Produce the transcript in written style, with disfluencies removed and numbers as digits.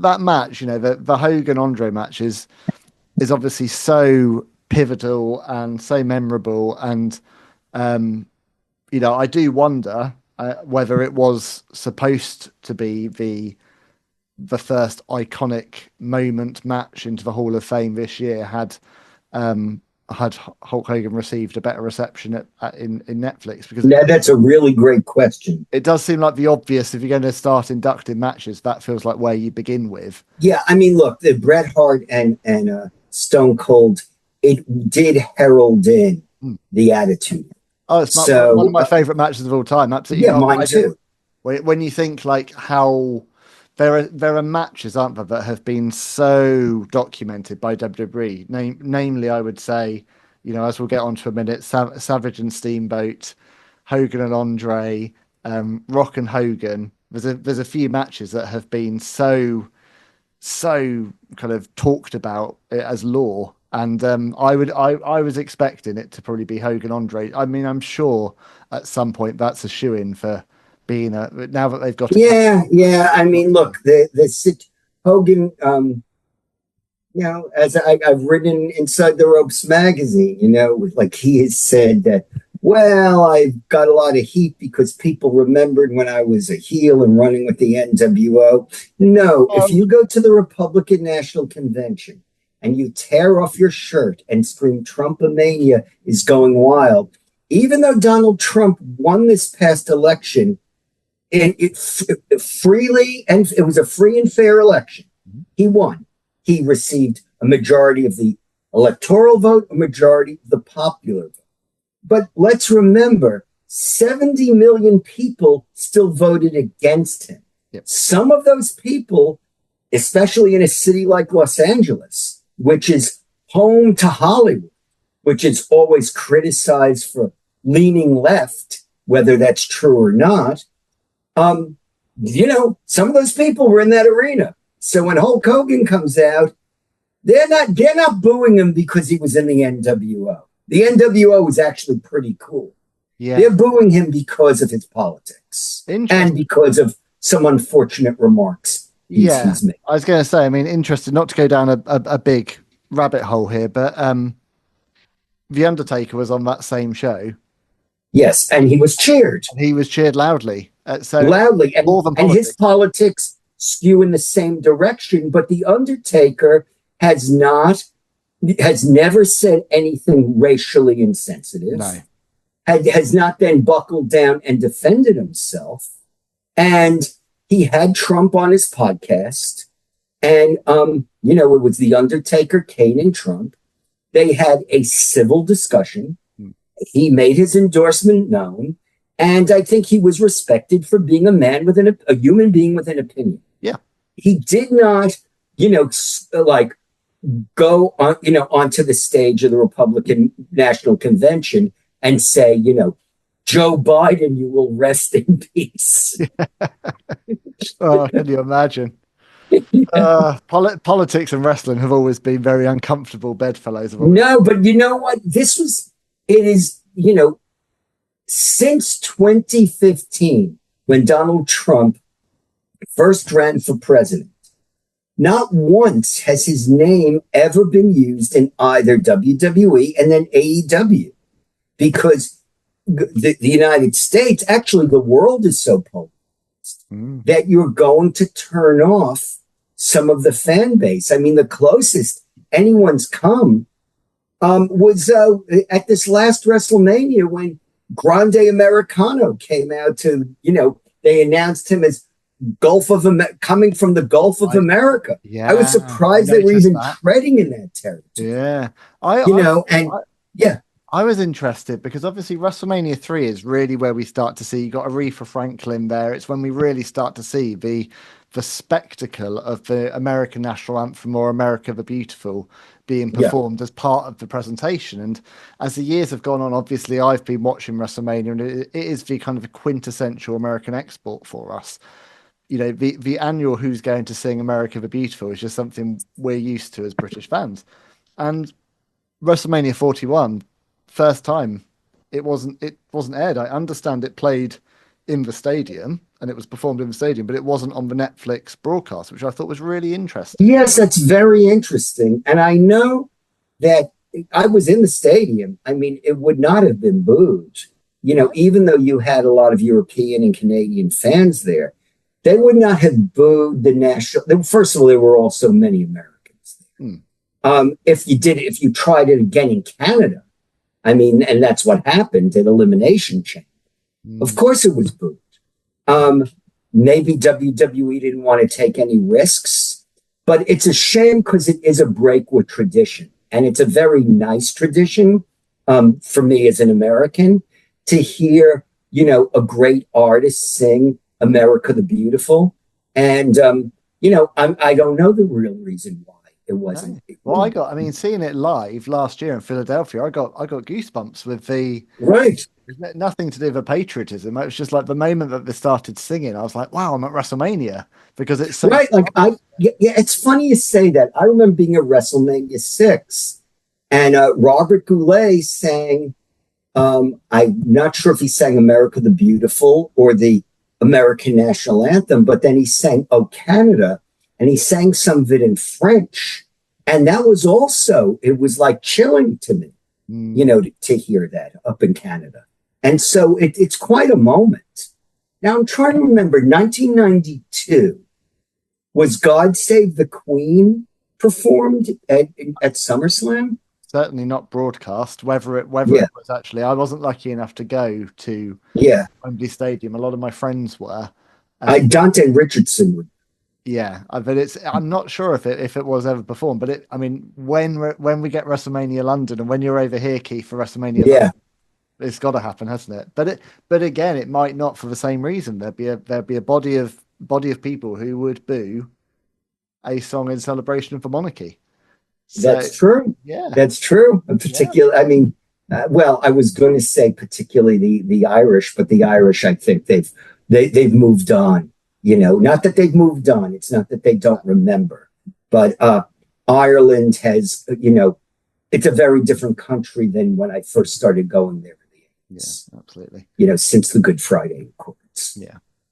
that match, the Hogan Andre match is obviously so pivotal and so memorable, and I do wonder whether it was supposed to be the first iconic moment match into the Hall of Fame this year had Hulk Hogan received a better reception in Netflix, because that's a really great question. It does seem like the obvious, if you're going to start inducting matches, that feels like where you begin with. Yeah, I mean, look, the Bret Hart and Stone Cold, it did herald in the Attitude. Oh, it's one of my favorite matches of all time. Absolutely. Yeah, mine too. When you think like how there are matches, aren't there, that have been so documented by WWE. Namely, I would say, as we'll get on to a minute, Savage and Steamboat, Hogan and Andre, Rock and Hogan. There's a few matches that have been so kind of talked about as lore. And I was expecting it to probably be Hogan Andre. I mean, I'm sure at some point that's a shoo-in for being now that they've got. Yeah. I mean, look, the Hogan. As I've written Inside the Ropes magazine, like he has said that. Well, I've got a lot of heat because people remembered when I was a heel and running with the NWO. No, if you go to the Republican National Convention and you tear off your shirt and scream Trumpomania is going wild, even though Donald Trump won this past election, and it freely, and it was a free and fair election, he won. He received a majority of the electoral vote, a majority of the popular vote. But let's remember, 70 million people still voted against him. Yep. Some of those people, especially in a city like Los Angeles, which is home to Hollywood, which is always criticized for leaning left, whether that's true or not, some of those people were in that arena. So when Hulk Hogan comes out, they're not booing him because he was in the NWO. The NWO was actually pretty cool. Yeah. They're booing him because of his politics and because of some unfortunate remarks he's made. I was going to say, I mean, interested, not to go down a big rabbit hole here, but The Undertaker was on that same show. Yes, and he was cheered. He was cheered loudly. Loudly. And his politics skew in the same direction, but The Undertaker has never said anything racially insensitive. No. Has not then buckled down and defended himself. And he had Trump on his podcast. And, it was The Undertaker, Kane, and Trump. They had a civil discussion. He made his endorsement known. And I think he was respected for being a man with a human being with an opinion. Yeah. He did not, go on, onto the stage of the Republican National Convention and say, Joe Biden, you will rest in peace. Oh, can you imagine? Politics and wrestling have always been very uncomfortable bedfellows. No, but you know what? Since 2015, when Donald Trump first ran for president, not once has his name ever been used in either WWE and then AEW, because the United States, actually the world, is so polarized that you're going to turn off some of the fan base. I mean, the closest anyone's come was at this last WrestleMania when Grande Americano came out to, they announced him as coming from the Gulf of America. Yeah, I was surprised they were even treading in that territory. Yeah. I was interested because obviously WrestleMania 3 is really where we start to see, you got Aretha Franklin there. It's when we really start to see the spectacle of the American national anthem, or America the Beautiful, being performed as part of the presentation. And as the years have gone on, obviously I've been watching WrestleMania, and it is the kind of a quintessential American export for us. The annual Who's Going to Sing America the Beautiful is just something we're used to as British fans. And WrestleMania 41, first time it wasn't aired. I understand it played in the stadium, and it was performed in the stadium, but it wasn't on the Netflix broadcast, which I thought was really interesting. Yes, that's very interesting. And I know that I was in the stadium. I mean, it would not have been booed. Even though you had a lot of European and Canadian fans there, they would not have booed the national. First of all, there were also many Americans there. If you tried it again in Canada, I mean, and that's what happened at Elimination Chamber. Of course, it was booed. Maybe WWE didn't want to take any risks, but it's a shame because it is a break with tradition, and it's a very nice tradition for me as an American to hear, a great artist sing "America the Beautiful," and I don't know the real reason why it wasn't. Well, seeing it live last year in Philadelphia, I got goosebumps with the right. Nothing to do with patriotism. It was just like the moment that they started singing, I was like, "Wow, I'm at WrestleMania," because it's so right. Like it's funny you say that. I remember being at WrestleMania 6, and Robert Goulet sang. I'm not sure if he sang "America the Beautiful" or the American national anthem, but then he sang "Oh Canada," and he sang some of it in French, and that was also, it was like chilling to me, to hear that up in Canada. And so it's quite a moment. Now I'm trying to remember, 1992, was "God Save the Queen" performed at SummerSlam? Certainly not broadcast. Whether it was actually, I wasn't lucky enough to go to Wembley Stadium. A lot of my friends were. Dante Richardson would. Yeah, but I'm not sure if it was ever performed. But when we get WrestleMania London, and when you're over here, Keith, for WrestleMania London, it's got to happen, hasn't it? But again, it might not, for the same reason. There'd be a body of people who would boo a song in celebration of the monarchy. So, that's true. Yeah, that's true. In particular, I mean, I was going to say particularly the Irish, but the Irish, I think they've moved on. Not that they've moved on. It's not that they don't remember, but Ireland has, it's a very different country than when I first started going there. Yeah, absolutely. Since the Good Friday Accords. Yeah.